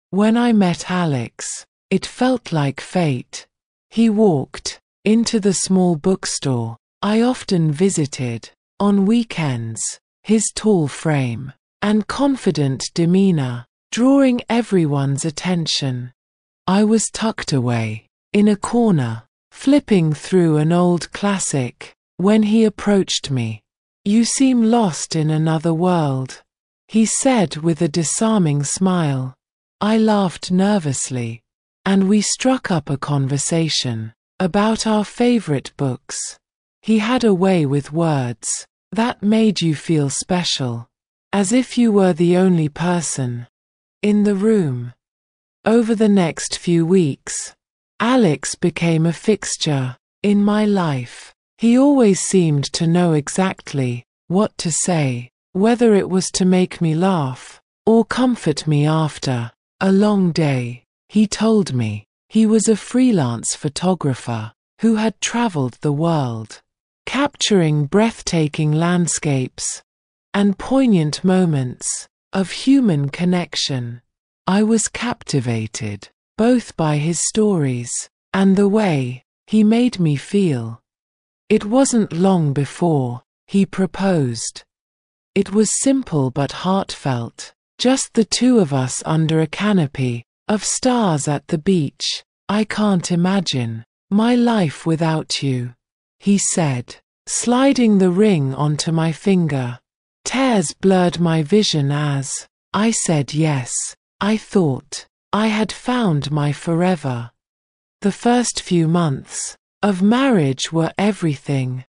When I met Alex, it felt like fate. He walked into the small bookstore I often visited on weekends, his tall frame and confident demeanor drawing everyone's attention. I was tucked away in a corner, flipping through an old classic, when he approached me. "You seem lost in another world," he said with a disarming smile. I laughed nervously, and we struck up a conversation about our favorite books. He had a way with words that made you feel special, as if you were the only person in the room. Over the next few weeks, Alex became a fixture in my life. He always seemed to know exactly what to say, whether it was to make me laugh or comfort me after a long day. He told me he was a freelance photographer who had traveled the world, capturing breathtaking landscapes and poignant moments of human connection. I was captivated both by his stories and the way he made me feel. It wasn't long before he proposed. It was simple but heartfelt, just the two of us under a canopy of stars at the beach. "I can't imagine my life without you," he said, sliding the ring onto my finger. Tears blurred my vision as I said yes. I thought I had found my forever. The first few months of marriage were everything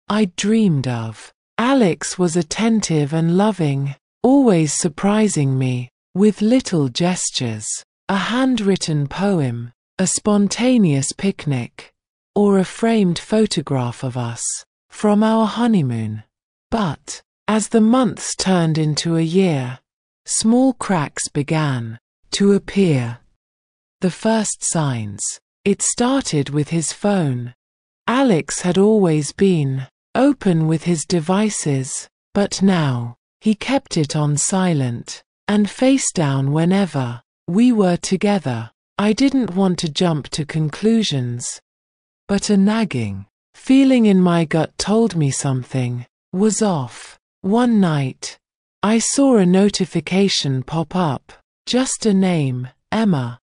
I dreamed of. Alex was attentive and loving, always surprising me with little gestures, a handwritten poem, a spontaneous picnic, or a framed photograph of us from our honeymoon. But as the months turned into a year, small cracks began to appear. The first signs. It started with his phone. Alex had always been open with his devices, but now he kept it on silent and face down whenever we were together. I didn't want to jump to conclusions, but a nagging feeling in my gut told me something was off. One night, I saw a notification pop up, just a name, Emma.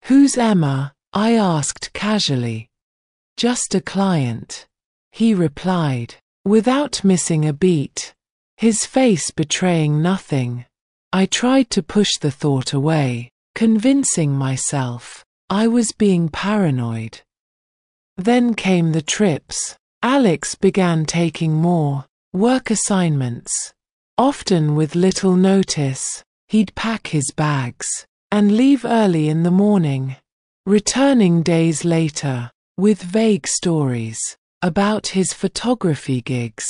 "Who's Emma?" I asked casually. "Just a client," he replied, without missing a beat, his face betraying nothing. I tried to push the thought away, convincing myself I was being paranoid. Then came the trips. Alex began taking more work assignments. Often with little notice, he'd pack his bags and leave early in the morning, returning days later with vague stories about his photography gigs.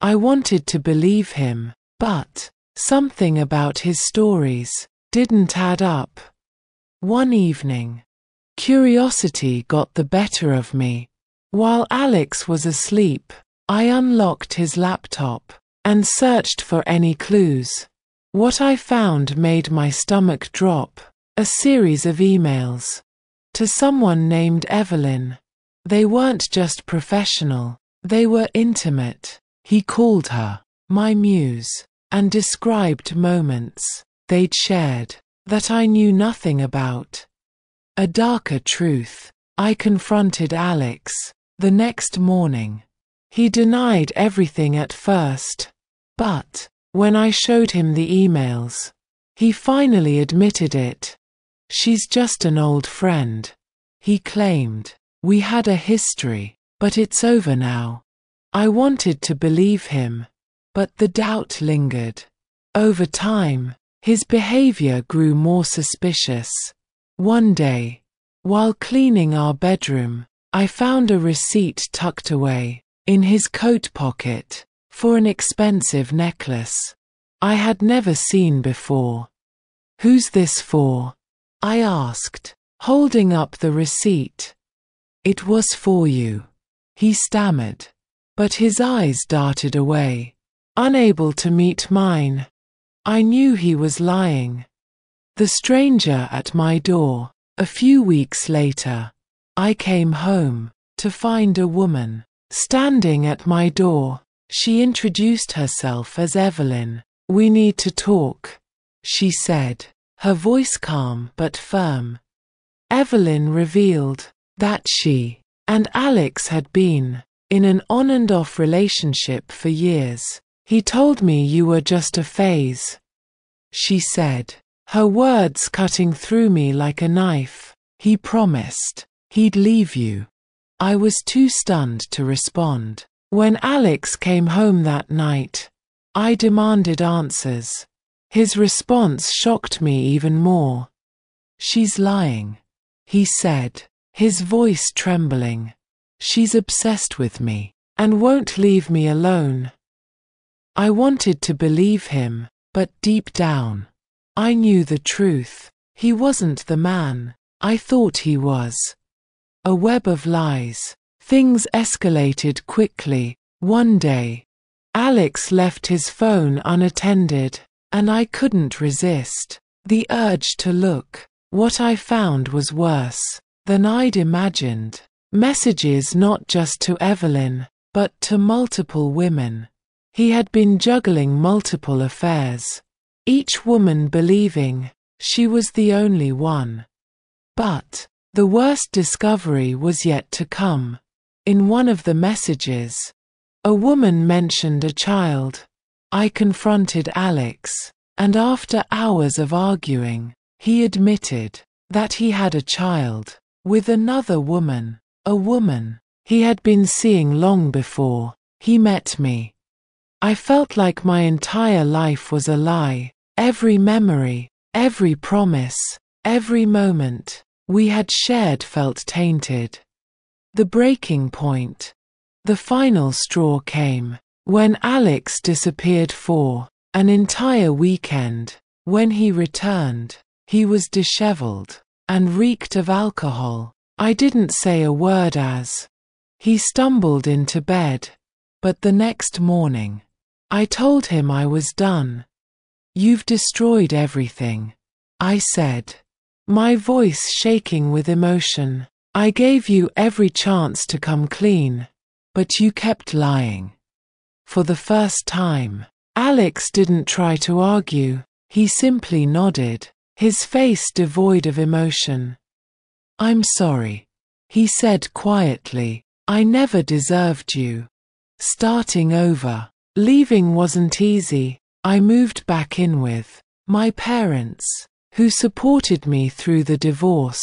I wanted to believe him, but something about his stories didn't add up. One evening, curiosity got the better of me. While Alex was asleep, I unlocked his laptop and searched for any clues. What I found made my stomach drop. A series of emails to someone named Evelyn. They weren't just professional, they were intimate. He called her my muse and described moments they'd shared that I knew nothing about. A darker truth. I confronted Alex the next morning. He denied everything at first, but when I showed him the emails, he finally admitted it. "She's just an old friend," he claimed. "We had a history, but it's over now." I wanted to believe him, but the doubt lingered. Over time, his behavior grew more suspicious. One day, while cleaning our bedroom, I found a receipt tucked away in his coat pocket for an expensive necklace I had never seen before. "Who's this for?" I asked, holding up the receipt. "It was for you," he stammered, but his eyes darted away, unable to meet mine. I knew he was lying. The stranger at my door. A few weeks later, I came home to find a woman standing at my door. She introduced herself as Evelyn. "We need to talk," she said, her voice calm but firm. Evelyn revealed that she and Alex had been in an on-and-off relationship for years. "He told me you were just a phase," she said, her words cutting through me like a knife. "He promised he'd leave you." I was too stunned to respond. When Alex came home that night, I demanded answers. His response shocked me even more. "She's lying," he said, his voice trembling. "She's obsessed with me and won't leave me alone." I wanted to believe him, but deep down, I knew the truth. He wasn't the man I thought he was. A web of lies. Things escalated quickly. One day, Alex left his phone unattended, and I couldn't resist the urge to look. What I found was worse than I'd imagined. Messages not just to Evelyn, but to multiple women. He had been juggling multiple affairs, each woman believing she was the only one. But the worst discovery was yet to come. In one of the messages, a woman mentioned a child. I confronted Alex, and after hours of arguing, he admitted that he had a child with another woman, a woman he had been seeing long before he met me. I felt like my entire life was a lie. Every memory, every promise, every moment we had shared felt tainted. The breaking point, the final straw came when Alex disappeared for an entire weekend. When he returned, he was disheveled and reeked of alcohol. I didn't say a word as he stumbled into bed, but the next morning, I told him I was done. "You've destroyed everything," I said, my voice shaking with emotion. "I gave you every chance to come clean, but you kept lying." For the first time, Alex didn't try to argue. He simply nodded, his face devoid of emotion. "I'm sorry," he said quietly. "I never deserved you." Starting over. Leaving wasn't easy. I moved back in with my parents, who supported me through the divorce.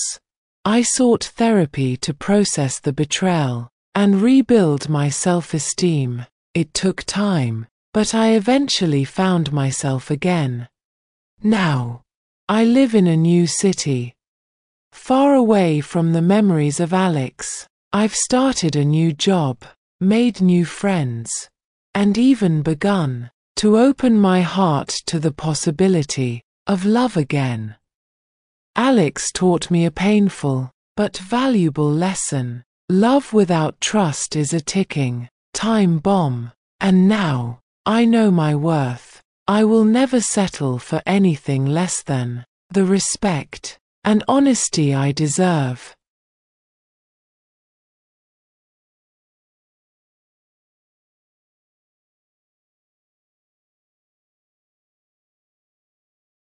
I sought therapy to process the betrayal and rebuild my self-esteem. It took time, but I eventually found myself again. Now, I live in a new city, far away from the memories of Alex. I've started a new job, made new friends, and even begun to open my heart to the possibility of love again. Alex taught me a painful but valuable lesson. Love without trust is a ticking time bomb. And now, I know my worth. I will never settle for anything less than the respect and honesty I deserve.